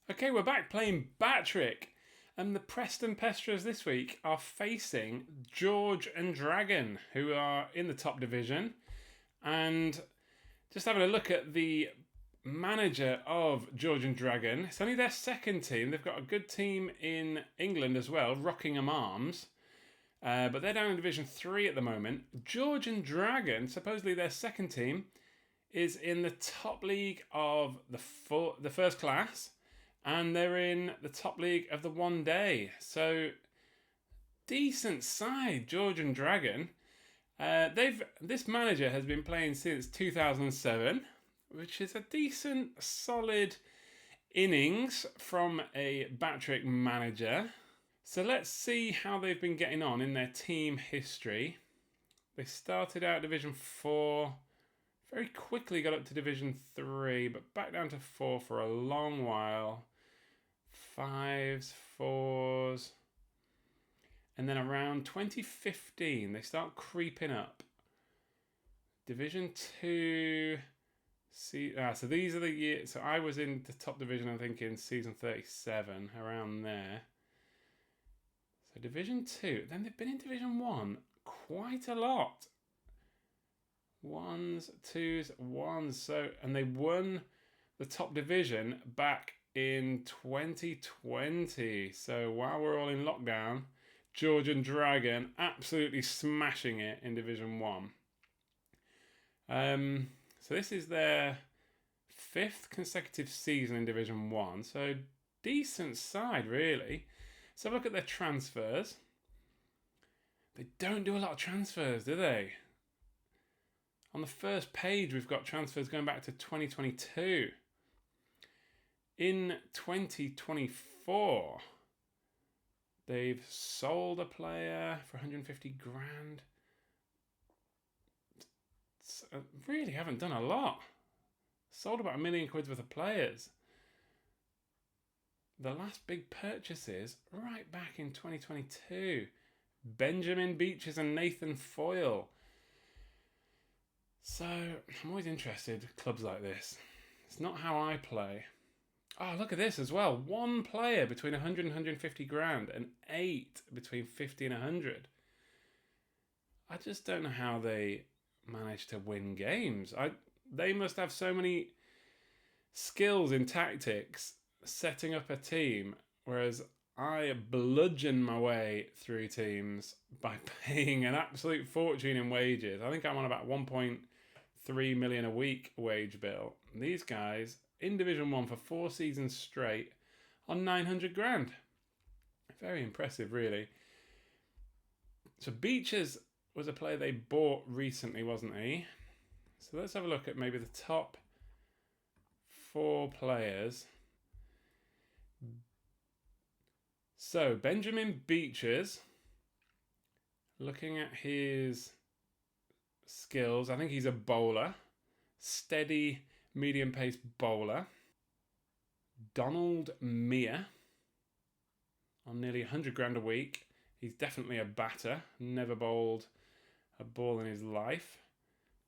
Okay, we're back playing Battrick, and the Preston Pesterers this week are facing George and Dragon, who are in the top division. And just having a look at the manager of George and Dragon, it's only their second team. They've got a good team in England as well, Rockingham Arms. But they're down in Division 3 at the moment. George and Dragon, supposedly their second team, is in the top league of the first class, and they're in the top league of the one day. So decent side, George and Dragon. This manager has been playing since 2007, which is a decent, solid innings from a Battrick manager. So let's see how they've been getting on in their team history. They started out Division 4, very quickly got up to Division 3, but back down to 4 for a long while. 5s, 4s. And then around 2015, they start creeping up. Division 2. So these are the years. So I was in the top division, I think, in season 37, around there. So Division 2. Then they've been in Division 1 quite a lot. 1s, 2s, 1s. And they won the top division back in 2020. So while we're all in lockdown, George and Dragon absolutely smashing it in Division 1. So this is their 5th consecutive season in Division 1. So decent side, really. So look at their transfers. They don't do a lot of transfers, do they? On the first page, we've got transfers going back to 2022. In 2024, they've sold a player for 150 grand. Really haven't done a lot. Sold about £1 million worth of players. The last big purchases right back in 2022. Benjamin Beeches and Nathan Foyle. So I'm always interested in clubs like this. It's not how I play. Oh, look at this as well. 1 player between 100 and 150 grand and 8 between 50 and 100. I just don't know how they manage to win games. They must have so many skills in tactics setting up a team, whereas I bludgeon my way through teams by paying an absolute fortune in wages. I think I'm on about 1.3 million a week wage bill. These guys in Division 1 for 4 seasons straight on 900 grand. Very impressive, really. So Beeches was a player they bought recently, wasn't he? So let's have a look at maybe the top 4 players. So Benjamin Beeches, looking at his skills, I think he's a bowler. Steady, medium-pace bowler. Donald Mear, on nearly 100 grand a week. He's definitely a batter. Never bowled a ball in his life.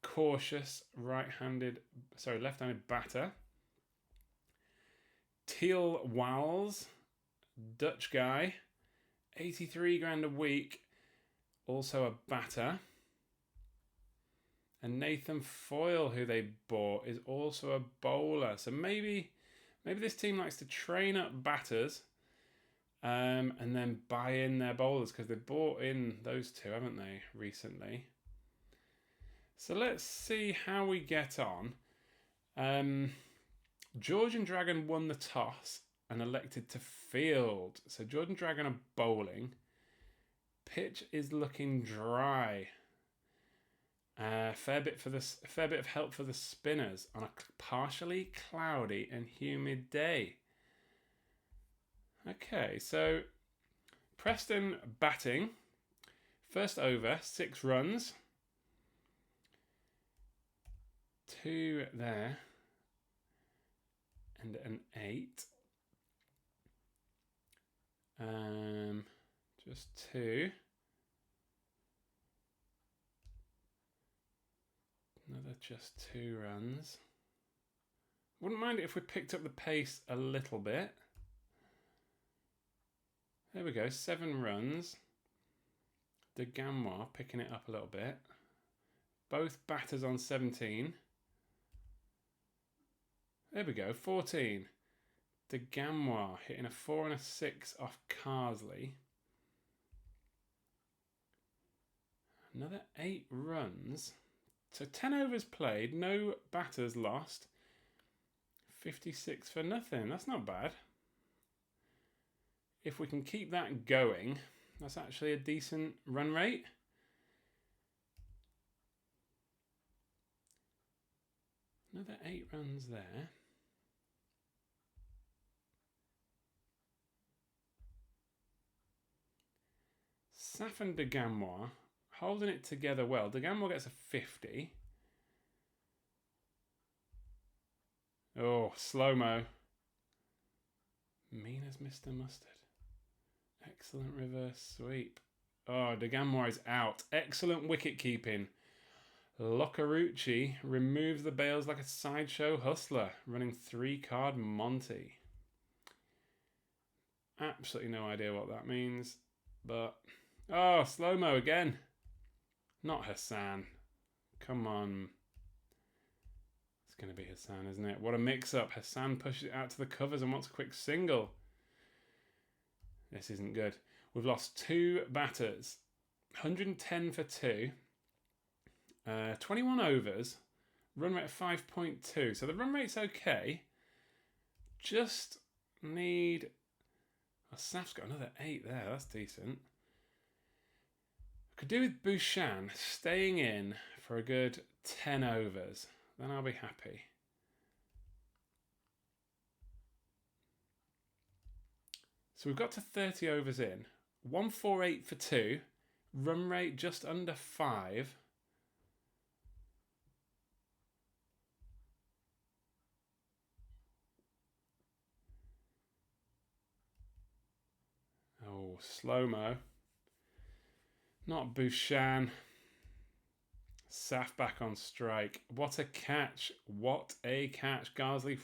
Cautious, left-handed batter. Teal Wals, Dutch guy. 83 grand a week. Also a batter. And Nathan Foyle, who they bought, is also a bowler. So maybe this team likes to train up batters and then buy in their bowlers, because they've bought in those two, haven't they, recently? So let's see how we get on. George and Dragon won the toss and elected to field. So George and Dragon are bowling. Pitch is looking dry. Fair bit of help for the spinners on a partially cloudy and humid day. Okay, so Preston batting. First over, 6 runs. 2 there. And an 8. Just 2. Another just 2 runs. Wouldn't mind it if we picked up the pace a little bit. There we go, 7 runs. De Gamois picking it up a little bit. Both batters on 17. There we go, 14. De Gamois hitting a 4 and a 6 off Carsley. Another 8 runs. So 10 overs played, no batters lost. 56 for nothing. That's not bad. If we can keep that going, that's actually a decent run rate. Another 8 runs there. Saf and De Gamois holding it together well. De Gamois gets a 50. Oh, slow-mo. Mean as Mr. Mustard. Excellent reverse sweep. Oh, De Gamois is out. Excellent wicket keeping. Locarucci removes the bails like a sideshow hustler, running 3-card Monty. Absolutely no idea what that means, but... Oh, slow-mo again. Not Hassan. Come on. It's going to be Hassan, isn't it? What a mix-up. Hassan pushes it out to the covers and wants a quick single. This isn't good. We've lost 2 batters. 110 for 2. 21 overs. Run rate of 5.2. So the run rate's okay. Just need... Oh, Saf's got another 8 there. That's decent. Could do with Bouchan staying in for a good 10 overs. Then I'll be happy. So we've got to 30 overs in. 148 for 2. Run rate just under 5. Oh, slow-mo. Not Bouchan. Saf back on strike. What a catch. What a catch. Carsley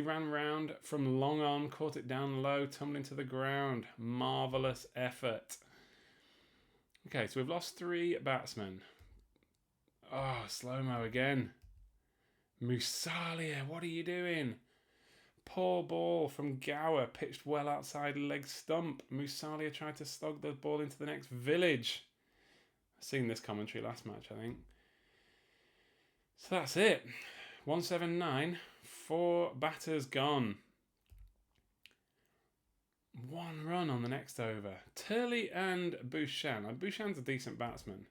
ran round from long on, caught it down low, tumbling to the ground. Marvellous effort. Okay, so we've lost 3 batsmen. Oh, slow-mo again. Musalia, what are you doing? Poor ball from Gower, pitched well outside leg stump. Musalia tried to slog the ball into the next village. I've seen this commentary last match, I think. So that's it. 179, 4 batters gone. 1 run on the next over. Turley and Bouchan. Now, Bouchan's a decent batsman.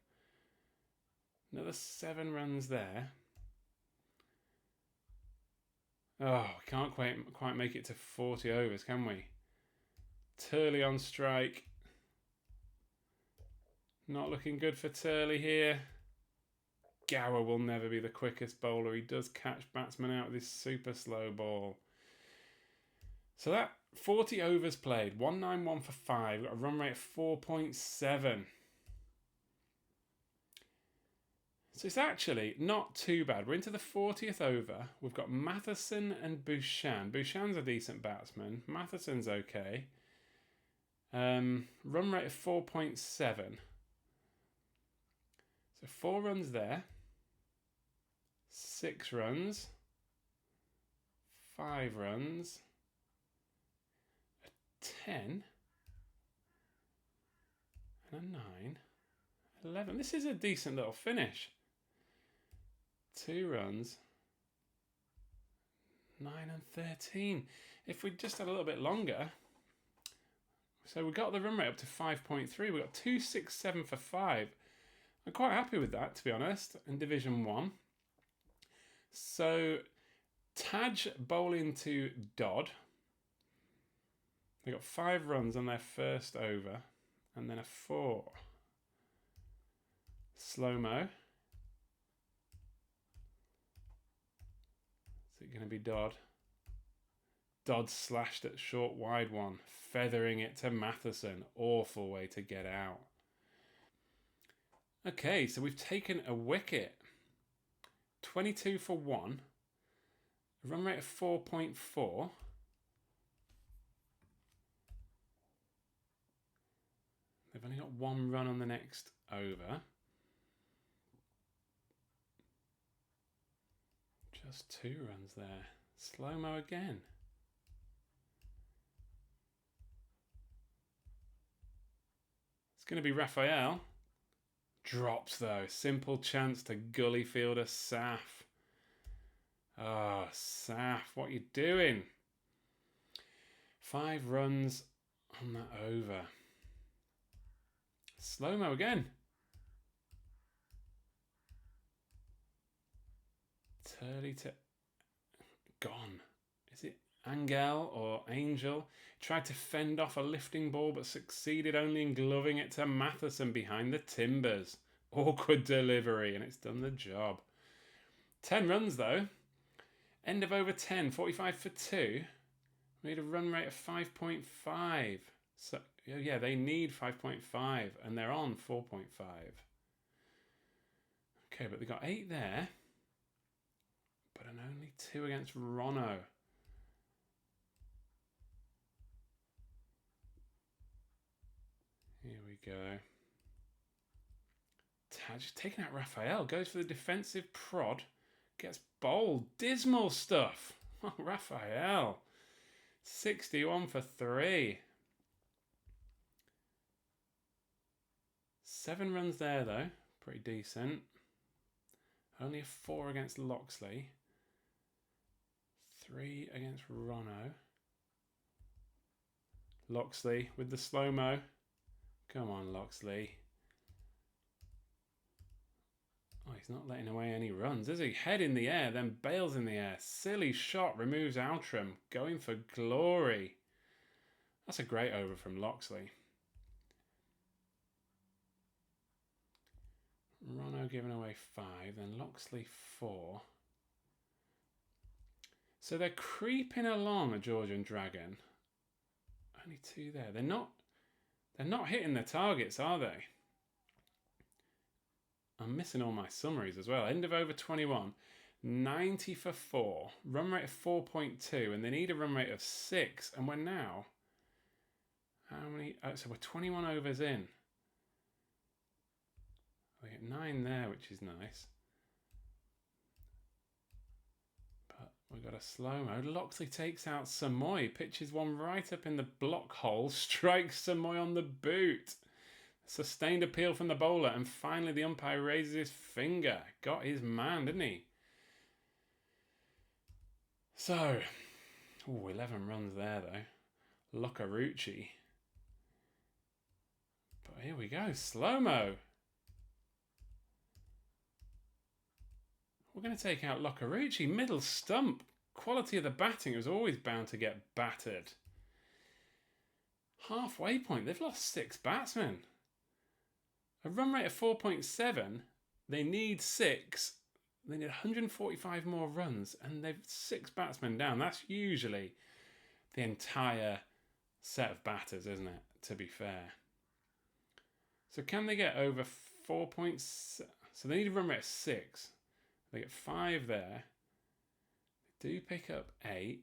Another 7 runs there. Oh, we can't quite make it to 40 overs, can we? Turley on strike. Not looking good for Turley here. Gower will never be the quickest bowler. He does catch batsmen out with his super slow ball. So that 40 overs played. 191 for 5. Got a run rate of 4.7. So it's actually not too bad. We're into the 40th over. We've got Matheson and Bouchan. Bouchan's a decent batsman. Matheson's okay. Run rate of 4.7. So 4 runs there. 6 runs. 5 runs. A 10. And a 9. 11. This is a decent little finish. 2 runs, 9 and 13. If we just had a little bit longer, so we got the run rate up to 5.3. We got 267 for 5. I'm quite happy with that, to be honest, in Division 1. So Taj bowling to Dodd. They got 5 runs on their first over, and then a 4. Slow-mo. Is it going to be Dodd? Dodd slashed at short wide one, feathering it to Matheson. Awful way to get out. Okay, so we've taken a wicket. 22 for 1. A run rate of 4.4. They've only got 1 run on the next over. Just 2 runs there. Slow-mo again. It's going to be Raphael. Drops though. Simple chance to gully fielder Saf. Oh, Saf, what are you doing? 5 runs on that over. Slow-mo again. Turley to gone. Is it Angel or Angel? Tried to fend off a lifting ball but succeeded only in gloving it to Matheson behind the timbers. Awkward delivery and it's done the job. 10 runs though. End of over 10, 45 for 2. We need a run rate of 5.5. So yeah, they need 5.5 and they're on 4.5. Okay, but they got 8 there. But an only 2 against Rono. Here we go. Just taking out Raphael. Goes for the defensive prod. Gets bowled. Dismal stuff. Oh, Raphael. 61 for 3. 7 runs there, though. Pretty decent. Only a 4 against Loxley. 3 against Rono. Loxley with the slow-mo. Come on, Loxley. Oh, he's not letting away any runs, is he? Head in the air, then bails in the air. Silly shot, removes Outram. Going for glory. That's a great over from Loxley. Rono giving away 5, then Loxley 4. So they're creeping along a Georgian Dragon. Only 2 there. They're not hitting their targets, are they? I'm missing all my summaries as well. End of over 21. 90 for 4. Run rate of 4.2. And they need a run rate of 6. And we're now... How many... Oh, so we're 21 overs in. We get 9 there, which is nice. But we've got a slow-mo. Loxley takes out Samoy. Pitches one right up in the block hole. Strikes Samoy on the boot. Sustained appeal from the bowler. And finally the umpire raises his finger. Got his man, didn't he? So, 11 runs there, though. Locarucci. But here we go. Slow-mo. We're going to take out Locarucci. Middle stump. Quality of the batting was always bound to get battered. Halfway point. They've lost 6 batsmen. A run rate of 4.7. They need 6. They need 145 more runs. And they've 6 batsmen down. That's usually the entire set of batters, isn't it? To be fair. So can they get over 4 points? So they need a run rate of 6. They get 5 there. They do pick up 8.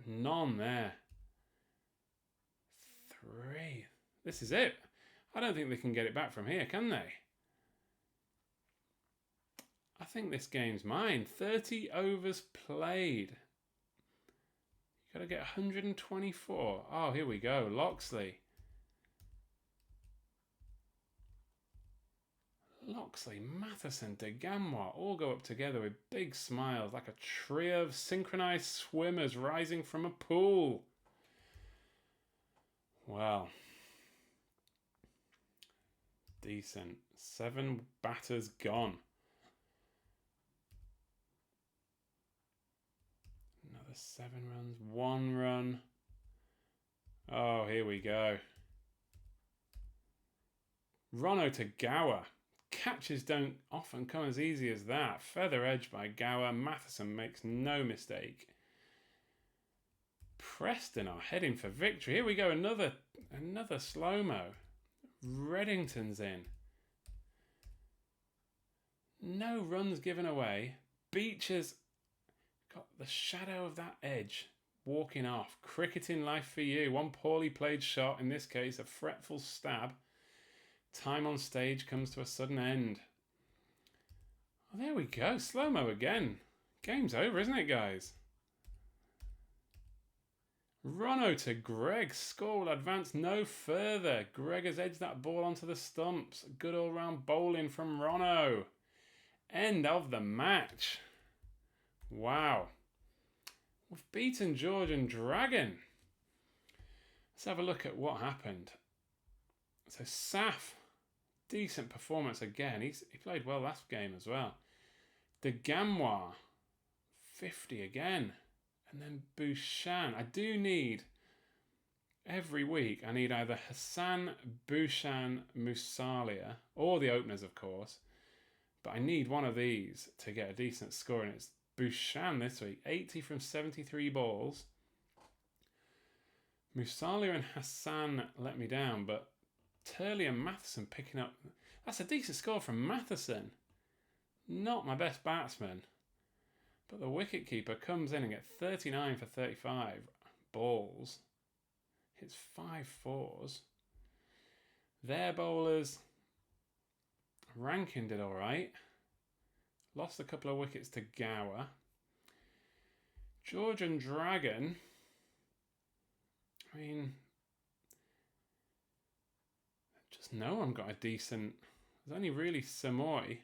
None there. 3. This is it. I don't think they can get it back from here, can they? I think this game's mine. 30 overs played. You've got to get 124. Oh, here we go. Loxley. Loxley, Matheson, De Gamwa all go up together with big smiles like a trio of synchronized swimmers rising from a pool. Well, decent. 7 batters gone. Another 7 runs, 1 run. Oh, here we go. Rono to Gower. Catches don't often come as easy as that. Feather edge by Gower. Matheson makes no mistake. Preston are heading for victory. Here we go. Another slow-mo. Reddington's in. No runs given away. Beecher's got the shadow of that edge walking off. Cricketing life for you. One poorly played shot, in this case a fretful stab. Time on stage comes to a sudden end. Oh, there we go. Slow-mo again. Game's over, isn't it, guys? Rono to Greg. Score will advance no further. Greg has edged that ball onto the stumps. Good all-round bowling from Rono. End of the match. Wow. We've beaten George and Dragon. Let's have a look at what happened. So Saf, decent performance again. He played well last game as well. De Gamwa, 50 again. And then Bhushan. I do need, every week, I need either Hassan, Bhushan, Musalia, or the openers, of course. But I need one of these to get a decent score, and it's Bhushan this week. 80 from 73 balls. Musalia and Hassan let me down, but Turley and Matheson picking up. That's a decent score from Matheson. Not my best batsman. But the wicketkeeper comes in and gets 39 for 35 balls. Hits 5 fours. Their bowlers. Rankin did alright. Lost a couple of wickets to Gower. George and Dragon. I mean, just no one got a decent. There's only really Samoy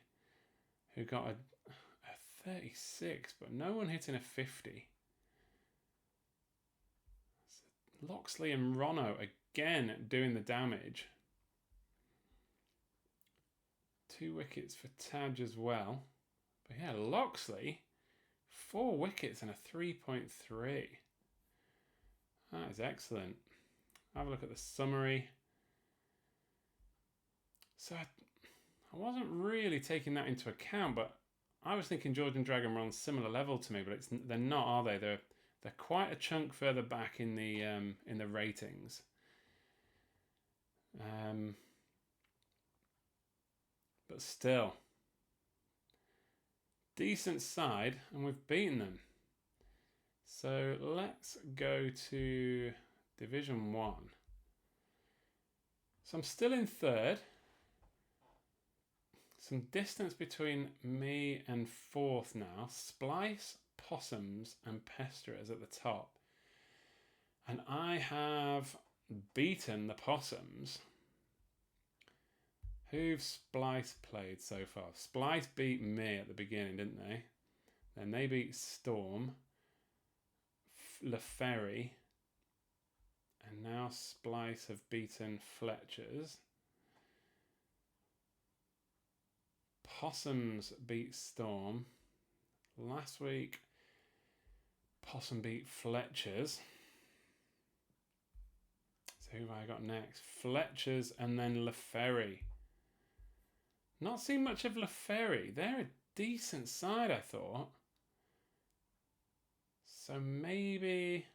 who got a 36, but no one hitting a 50. Loxley and Rono again doing the damage. 2 wickets for Taj as well. But yeah, Loxley, 4 wickets and a 3.3. That is excellent. Have a look at the summary. So I wasn't really taking that into account, but I was thinking George and Dragon were on a similar level to me, but they're not, are they? They're quite a chunk further back in the ratings. But still, decent side, and we've beaten them. So let's go to Division 1. So I'm still in third. Some distance between me and fourth now. Splice, Possums and Pesterers at the top. And I have beaten the Possums. Who've Splice played so far? Splice beat me at the beginning, didn't they? Then they beat Storm, LaFerry, and now Splice have beaten Fletchers. Possums beat Storm. Last week, Possum beat Fletchers. So who have I got next? Fletchers and then LaFerry. Not seen much of LaFerry. They're a decent side, I thought. So maybe...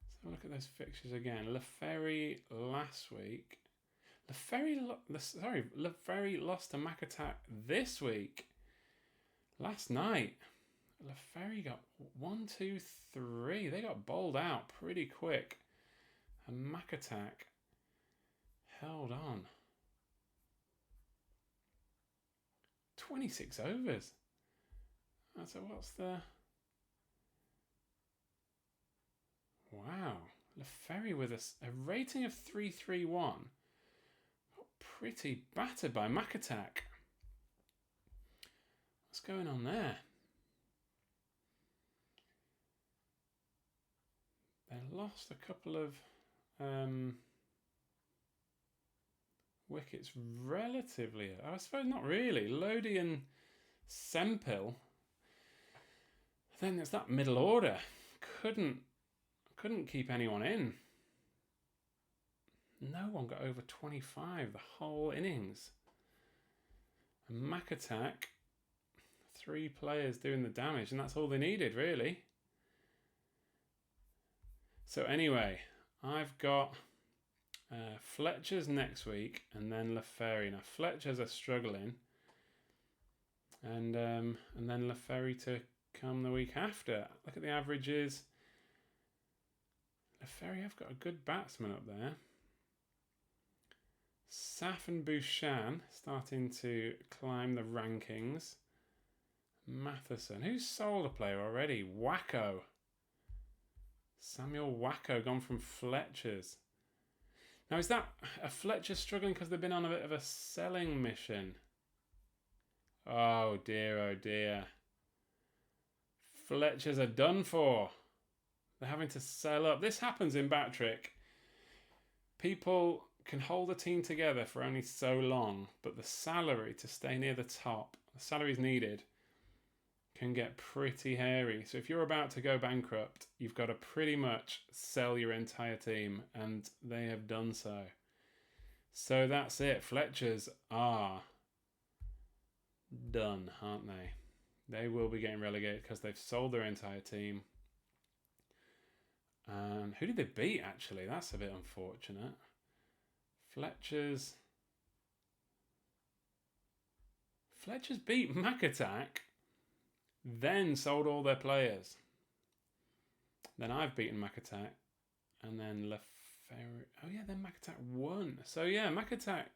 Let's have a look at those fixtures again. LaFerry last week. LaFerry lost to Makatak this week. Last night. LaFerry got 1, 2, 3. They got bowled out pretty quick. And Makatak held on. 26 overs. So what's the... Wow. LaFerry with a rating of 331. Pretty battered by Makatak. What's going on there? They lost a couple of wickets relatively. I suppose not really. Lodi and Sempil. Then there's that middle order. Couldn't keep anyone in. No one got over 25 the whole innings. And Makatak, 3 players doing the damage, and that's all they needed, really. So anyway, I've got Fletcher's next week, and then LaFerry. Now Fletcher's are struggling, and then LaFerry to come the week after. Look at the averages. Ferry have got a good batsman up there. Saf and Bouchan starting to climb the rankings. Matheson, who's sold a player already? Wacko. Samuel Wacko gone from Fletcher's. Now, is that a Fletcher struggling because they've been on a bit of a selling mission? Oh dear, oh dear. Fletchers are done for. They're having to sell up. This happens in Battrick. People can hold a team together for only so long, but the salary to stay near the top, the salaries needed, can get pretty hairy. So if you're about to go bankrupt, you've got to pretty much sell your entire team, and they have done so. So that's it. Fletchers are done, aren't they? They will be getting relegated because they've sold their entire team. And who did they beat, actually? That's a bit unfortunate. Fletchers beat Macattack, then sold all their players. Then I've beaten Macattack, and then Lefebvre. Oh yeah, then Macattack won. So yeah, Macattack,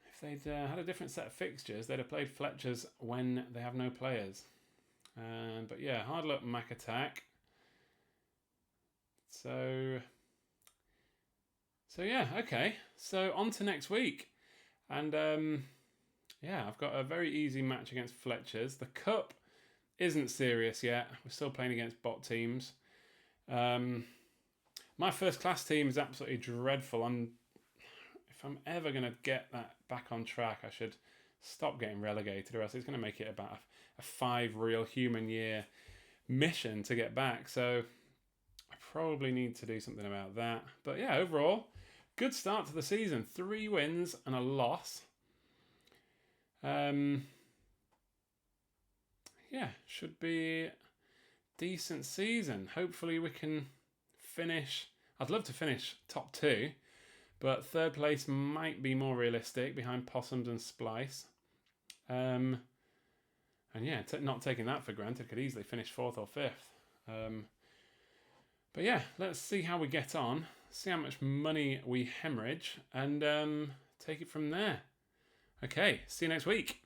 if they'd had a different set of fixtures, they'd have played Fletchers when they have no players. But yeah, hard luck Macattack. So yeah, okay. So on to next week. And yeah, I've got a very easy match against Fletchers. The Cup isn't serious yet. We're still playing against bot teams. My first class team is absolutely dreadful. If I'm ever going to get that back on track, I should stop getting relegated, or else it's going to make it about a 5 real human year mission to get back. So I probably need to do something about that. But yeah, overall, good start to the season. 3 wins and a loss. Yeah, should be a decent season. Hopefully we can finish. I'd love to finish top 2, but 3rd place might be more realistic behind Possums and Splice. And yeah, not taking that for granted, could easily finish 4th or 5th. But yeah, let's see how we get on, see how much money we hemorrhage, and take it from there. Okay, see you next week.